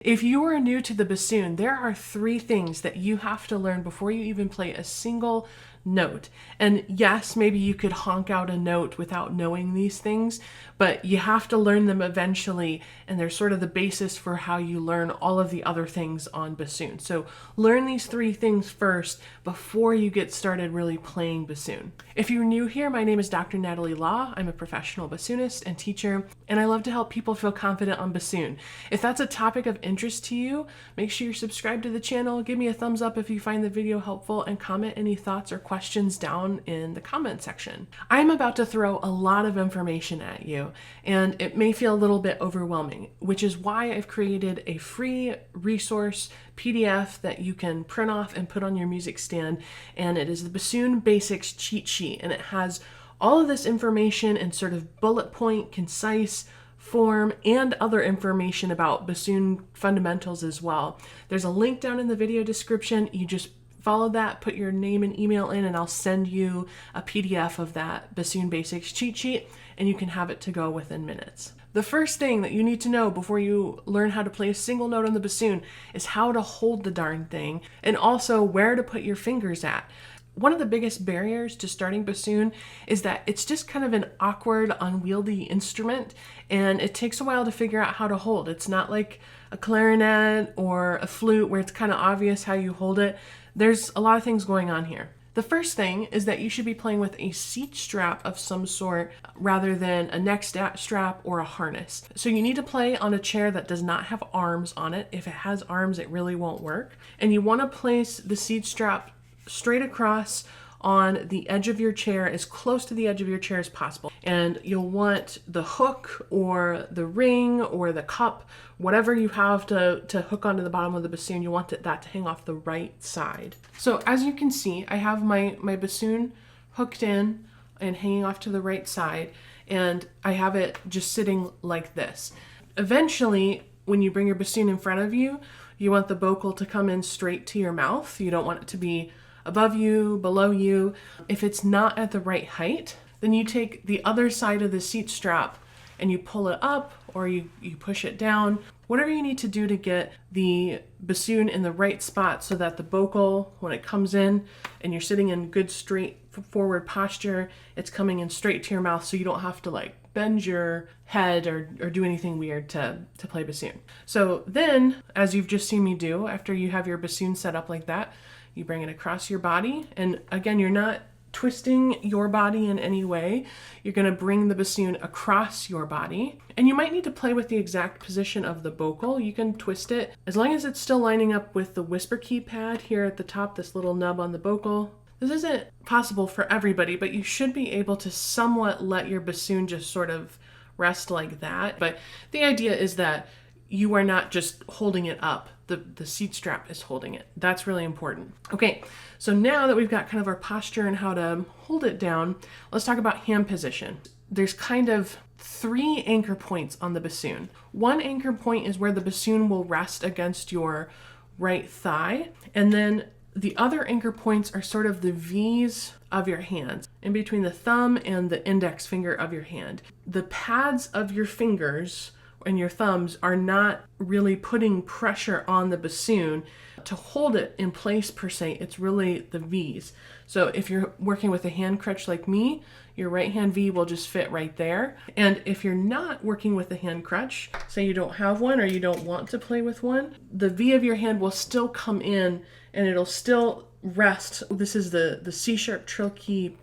If you are new to the bassoon, there are 3 things that you have to learn before you even play a single note. And yes, maybe you could honk out a note without knowing these things, but you have to learn them eventually, and they're sort of the basis for how you learn all of the other things on bassoon. So learn these 3 things first before you get started really playing bassoon. If you're new here, my name is Dr. Natalie Law. I'm a professional bassoonist and teacher, and I love to help people feel confident on bassoon. If that's a topic of interest to you, make sure you're subscribed to the channel, give me a thumbs up if you find the video helpful, and comment any thoughts or questions down in the comment section. I'm about to throw a lot of information at you, and it may feel a little bit overwhelming, which is why I've created a free resource PDF that you can print off and put on your music stand, and it is the Bassoon Basics cheat sheet, and it has all of this information in sort of bullet point, concise form, and other information about bassoon fundamentals as well. There's a link down in the video description. You just follow that, put your name and email in, and I'll send you a PDF of that Bassoon Basics cheat sheet, and you can have it to go within minutes. The first thing that you need to know before you learn how to play a single note on the bassoon is how to hold the darn thing, and also where to put your fingers at. One of the biggest barriers to starting bassoon is that it's just kind of an awkward, unwieldy instrument, and it takes a while to figure out how to hold. It's not like a clarinet or a flute where it's kind of obvious how you hold it. There's a lot of things going on here. The first thing is that you should be playing with a seat strap of some sort rather than a neck strap or a harness. So you need to play on a chair that does not have arms on it. If it has arms, it really won't work. And you want to place the seat strap straight across on the edge of your chair, as close to the edge of your chair as possible. And you'll want the hook or the ring or the cup, whatever you have to hook onto the bottom of the bassoon, you want that to hang off the right side. So as you can see, I have my bassoon hooked in and hanging off to the right side, and I have it just sitting like this. Eventually, when you bring your bassoon in front of you, you want the bocal to come in straight to your mouth. You don't want it to be above you, below you. If it's not at the right height, then you take the other side of the seat strap and you pull it up, or you push it down, whatever you need to do to get the bassoon in the right spot so that the bocal, when it comes in and you're sitting in good straight forward posture, it's coming in straight to your mouth, so you don't have to like bend your head or do anything weird to play bassoon. So then, as you've just seen me do, after you have your bassoon set up like that, you bring it across your body, and again, you're not twisting your body in any way. You're going to bring the bassoon across your body, and you might need to play with the exact position of the bocal. You can twist it as long as it's still lining up with the whisper keypad here at the top, this little nub on the bocal. This isn't possible for everybody, but you should be able to somewhat let your bassoon just sort of rest like that. But the idea is that you are not just holding it up. The seat strap is holding it. That's really important. Okay, so now that we've got kind of our posture and how to hold it down, let's talk about hand position. There's kind of 3 anchor points on the bassoon. One anchor point is where the bassoon will rest against your right thigh, and then the other anchor points are sort of the V's of your hands, in between the thumb and the index finger of your hand. The pads of your fingers and your thumbs are not really putting pressure on the bassoon to hold it in place per se. It's really the V's. So if you're working with a hand crutch like me, your right hand V will just fit right there. And if you're not working with a hand crutch, say you don't have one or you don't want to play with one, the V of your hand will still come in and it'll still rest. This is the C-sharp trill key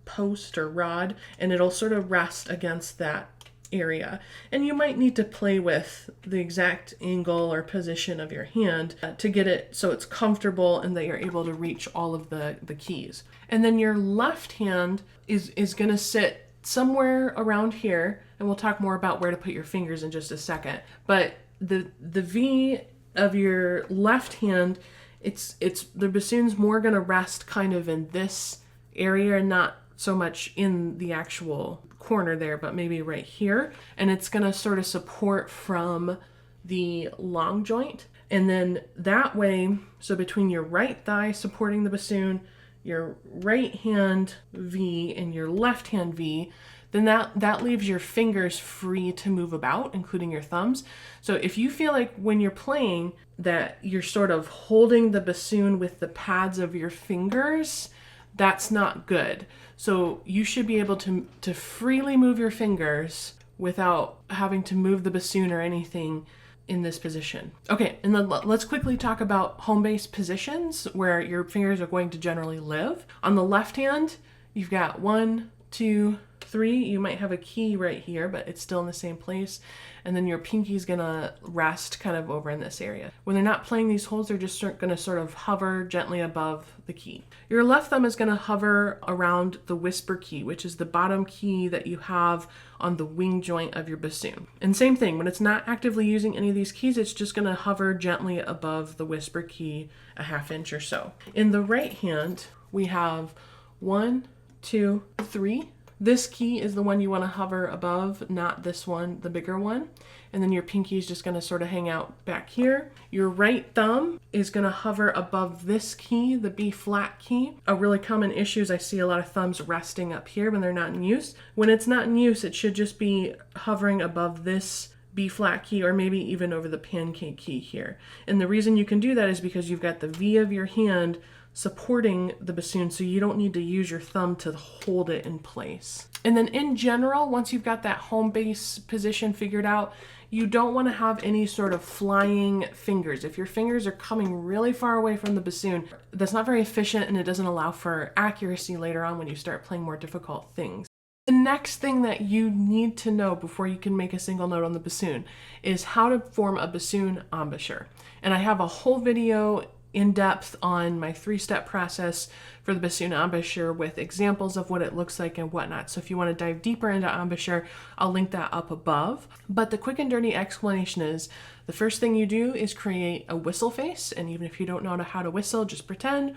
post or rod, and it'll sort of rest against that area. And you might need to play with the exact angle or position of your hand to get it so it's comfortable and that you're able to reach all of the keys. And then your left hand is going to sit somewhere around here, and we'll talk more about where to put your fingers in just a second. But the V of your left hand, it's the bassoon's more going to rest kind of in this area and not so much in the actual corner there, but maybe right here. And it's going to sort of support from the long joint. And then that way, so between your right thigh supporting the bassoon, your right hand V and your left hand V, then that leaves your fingers free to move about, including your thumbs. So if you feel like when you're playing that you're sort of holding the bassoon with the pads of your fingers, that's not good. So you should be able to freely move your fingers without having to move the bassoon or anything in this position. Okay, and then let's quickly talk about home base positions where your fingers are going to generally live. On the left hand, you've got 1, 2, 3. You might have a key right here, but it's still in the same place. And then your pinky's gonna rest kind of over in this area. When they're not playing these holes, they're just gonna sort of hover gently above the key. Your left thumb is gonna hover around the whisper key, which is the bottom key that you have on the wing joint of your bassoon. And same thing, when it's not actively using any of these keys, it's just gonna hover gently above the whisper key a 1/2 inch or so. In the right hand, we have 1, 2, 3. This key is the one you want to hover above, not this one, the bigger one. And then your pinky is just going to sort of hang out back here. Your right thumb is going to hover above this key, the B flat key. A really common issue is I see a lot of thumbs resting up here when they're not in use. When it's not in use, it should just be hovering above this B flat key, or maybe even over the pancake key here. And the reason you can do that is because you've got the V of your hand supporting the bassoon, so you don't need to use your thumb to hold it in place. And then in general, once you've got that home base position figured out, you don't want to have any sort of flying fingers. If your fingers are coming really far away from the bassoon, that's not very efficient, and it doesn't allow for accuracy later on when you start playing more difficult things. The next thing that you need to know before you can make a single note on the bassoon is how to form a bassoon embouchure. And I have a whole video in depth on my 3-step process for the bassoon embouchure with examples of what it looks like and whatnot. So if you want to dive deeper into embouchure, I'll link that up above. But the quick and dirty explanation is the first thing you do is create a whistle face. And even if you don't know how to whistle, just pretend.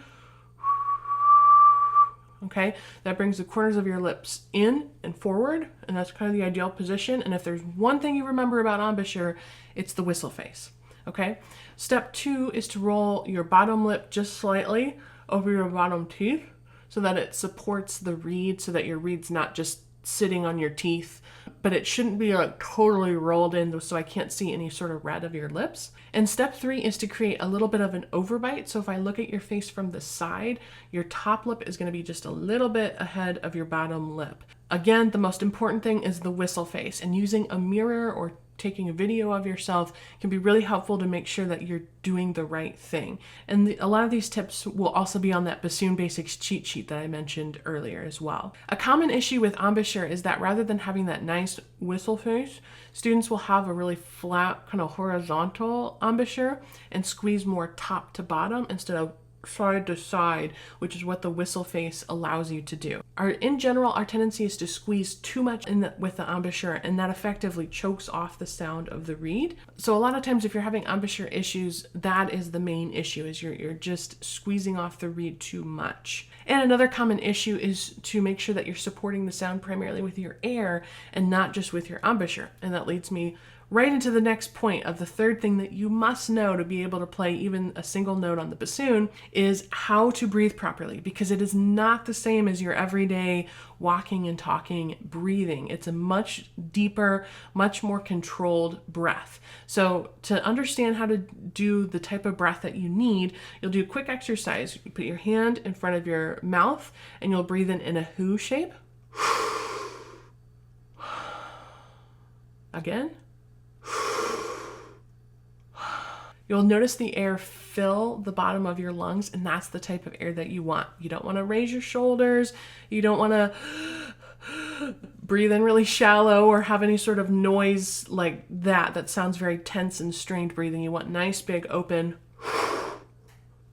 Okay, that brings the corners of your lips in and forward, and that's kind of the ideal position. And if there's one thing you remember about embouchure, it's the whistle face. Okay, step 2 is to roll your bottom lip just slightly over your bottom teeth so that it supports the reed, so that your reed's not just sitting on your teeth, but it shouldn't be like totally rolled in so I can't see any sort of red of your lips. And step 3 is to create a little bit of an overbite. So if I look at your face from the side, your top lip is going to be just a little bit ahead of your bottom lip. Again, the most important thing is the whistle face, and using a mirror or taking a video of yourself can be really helpful to make sure that you're doing the right thing. And a lot of these tips will also be on that Bassoon Basics cheat sheet that I mentioned earlier as well. A common issue with embouchure is that rather than having that nice whistle face, students will have a really flat kind of horizontal embouchure and squeeze more top to bottom instead of side to side, which is what the whistle face allows you to do. In general, our tendency is to squeeze too much with the embouchure, and that effectively chokes off the sound of the reed. So a lot of times if you're having embouchure issues, that is the main issue, is you're just squeezing off the reed too much. And another common issue is to make sure that you're supporting the sound primarily with your air and not just with your embouchure. And that leads me right into the next point of the third thing that you must know to be able to play even a single note on the bassoon is how to breathe properly, because it is not the same as your everyday walking and talking breathing. It's a much deeper, much more controlled breath. So to understand how to do the type of breath that you need, you'll do a quick exercise. You put your hand in front of your mouth and you'll breathe in a who shape. Again. You'll notice the air fill the bottom of your lungs, and that's the type of air that you want. You don't want to raise your shoulders. You don't want to breathe in really shallow or have any sort of noise like that. That sounds very tense and strained breathing. You want nice, big, open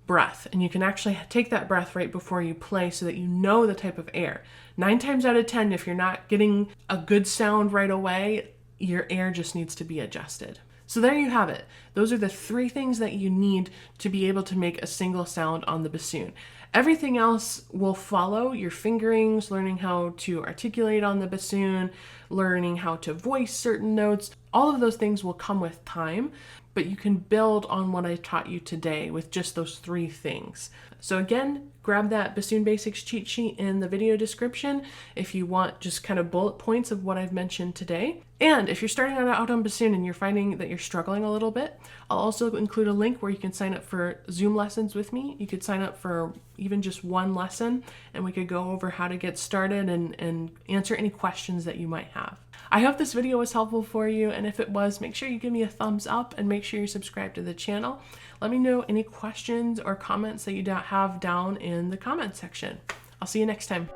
breath. And you can actually take that breath right before you play so that you know the type of air. 9 times out of 10, if you're not getting a good sound right away, your air just needs to be adjusted. So there you have it. Those are the 3 things that you need to be able to make a single sound on the bassoon. Everything else will follow. Your fingerings, learning how to articulate on the bassoon, learning how to voice certain notes. All of those things will come with time. but you can build on what I taught you today with just those 3 things. So again, grab that Bassoon Basics cheat sheet in the video description if you want just kind of bullet points of what I've mentioned today. And if you're starting out on bassoon and you're finding that you're struggling a little bit, I'll also include a link where you can sign up for Zoom lessons with me. You could sign up for even just 1 lesson, and we could go over how to get started and answer any questions that you might have. I hope this video was helpful for you, and if it was, make sure you give me a thumbs up and make sure you're subscribed to the channel. Let me know any questions or comments that you have down in the comment section. I'll see you next time.